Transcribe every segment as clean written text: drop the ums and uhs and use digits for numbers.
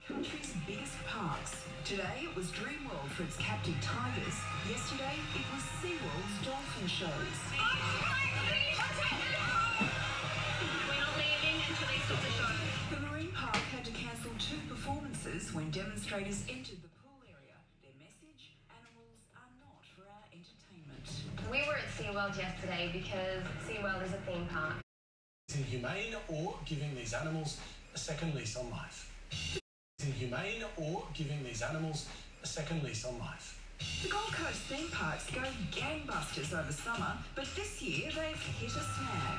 Country's biggest parks. Today it was Dreamworld for its captive tigers. Yesterday it was SeaWorld's dolphin shows. We're not leaving until they stop the show. The marine park had to cancel 2 performances when demonstrators entered the pool area. Their message: animals are not for our entertainment. We were at SeaWorld yesterday because SeaWorld is a theme park. Inhumane or giving these animals a second lease on life. Inhumane or giving these animals a second lease on life. The Gold Coast theme parks go gangbusters over summer, but this year they've hit a snag.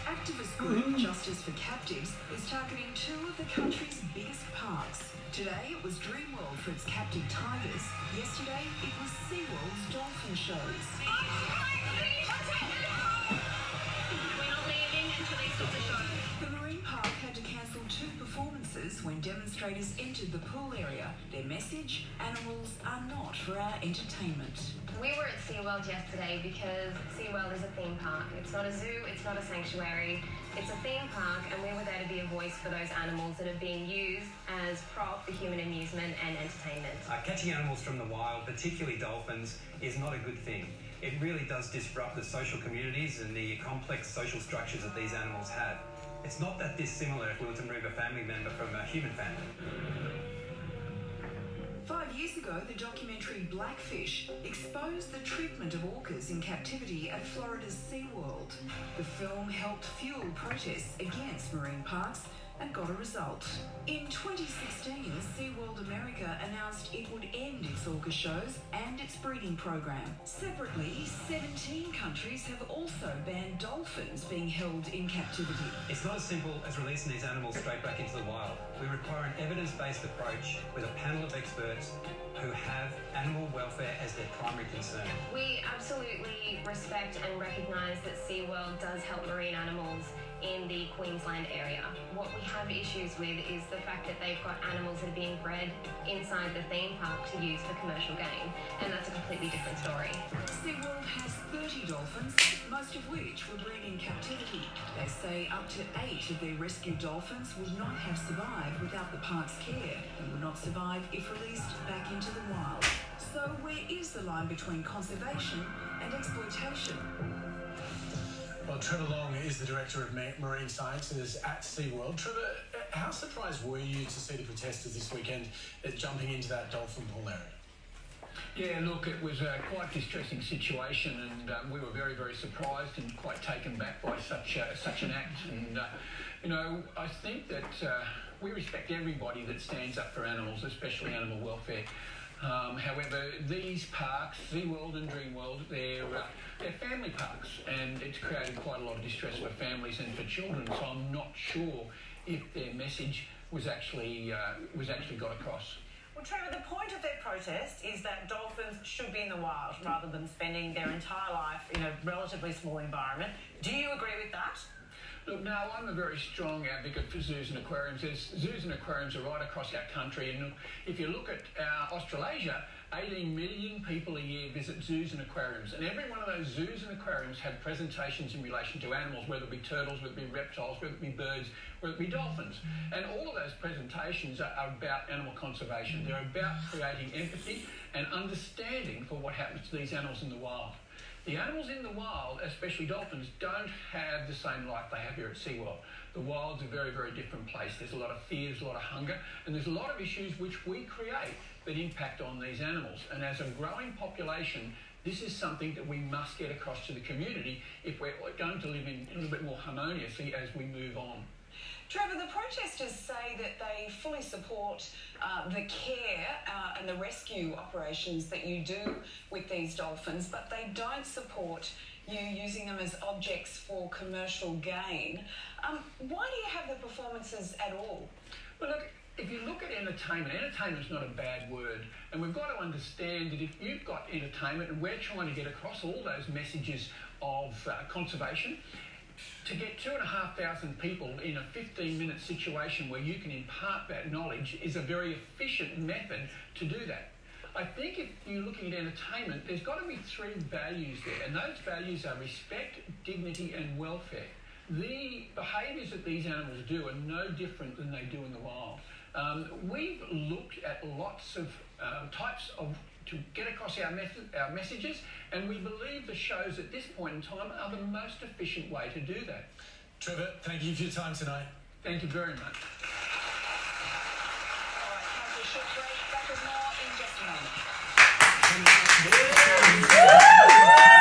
Activist group Justice for Captives is targeting 2 of the country's biggest parks. Today it was Dreamworld for its captive tigers. Yesterday it was SeaWorld's dolphin shows. We're not leaving until they stop the show. The marine park had to cancel 2 performances when demonstrators entered the pool area. Their message: animals are not for our entertainment. We were at SeaWorld yesterday because SeaWorld is a theme park. It's not a zoo, it's not a sanctuary. It's a theme park, and we were there to be a voice for those animals that are being used as prop for human amusement and entertainment. Catching animals from the wild, particularly dolphins, is not a good thing. It really does disrupt the social communities and the complex social structures that these animals have. It's not that dissimilar if we were to remove a family member from a human family. 5 years ago, the documentary Blackfish exposed the treatment of orcas in captivity at Florida's SeaWorld. The film helped fuel protests against marine parks and got a result. In 2016, SeaWorld America announced it would end its orca shows and its breeding program. Separately, 17 countries have also banned dolphins being held in captivity. It's not as simple as releasing these animals straight back into the wild. We require an evidence-based approach with a panel of experts who have animal welfare as their primary concern. We absolutely respect and recognise that SeaWorld does help marine animals in the Queensland area. What we have issues with is the fact that they've got animals that are being bred inside the theme park to use for commercial gain, and that's a completely different story. SeaWorld has 30 dolphins, most of which were bred in captivity. They say up to 8 of their rescued dolphins would not have survived without the park's care and would not survive if released back into the wild. So where is the line between conservation and exploitation? Well, Trevor Long is the Director of Marine Sciences at SeaWorld. Trevor, how surprised were you to see the protesters this weekend jumping into that dolphin pool area? Yeah, look, it was a quite distressing situation, and we were very, very surprised and quite taken back by such an act. And, I think that we respect everybody that stands up for animals, especially animal welfare. However, these parks, SeaWorld and Dreamworld, they're family parks, and it's created quite a lot of distress for families and for children. So I'm not sure if their message was actually got across. Well, Trevor, the point of their protest is that dolphins should be in the wild rather than spending their entire life in a relatively small environment. Do you agree with that? Look, no, I'm a very strong advocate for zoos and aquariums. There's zoos and aquariums are right across our country, and if you look at Australasia, 18 million people a year visit zoos and aquariums, and every one of those zoos and aquariums have presentations in relation to animals, whether it be turtles, whether it be reptiles, whether it be birds, whether it be dolphins. And all of those presentations are about animal conservation. They're about creating empathy and understanding for what happens to these animals in the wild. The animals in the wild, especially dolphins, don't have the same life they have here at SeaWorld. The wild's a very, very different place. There's a lot of fear, there's a lot of hunger, and there's a lot of issues which we create that impact on these animals. And as a growing population, this is something that we must get across to the community if we're going to live in a little bit more harmoniously as we move on. Trevor, the protesters say that they fully support the care and the rescue operations that you do with these dolphins, but they don't support you using them as objects for commercial gain. Why do you have the performances at all? Well, look, if you look at entertainment's not a bad word, and we've got to understand that if you've got entertainment and we're trying to get across all those messages of conservation, to get 2,500 people in a 15-minute situation where you can impart that knowledge is a very efficient method to do that. I think if you're looking at entertainment, there's got to be 3 values there, and those values are respect, dignity and welfare. the behaviours that these animals do are no different than they do in the wild. We've looked at lots of types to get across our messages, and we believe the shows at this point in time are the most efficient way to do that. Trevor, thank you for your time tonight. Thank you very much. All right, time for a short break. Back with more in just a moment.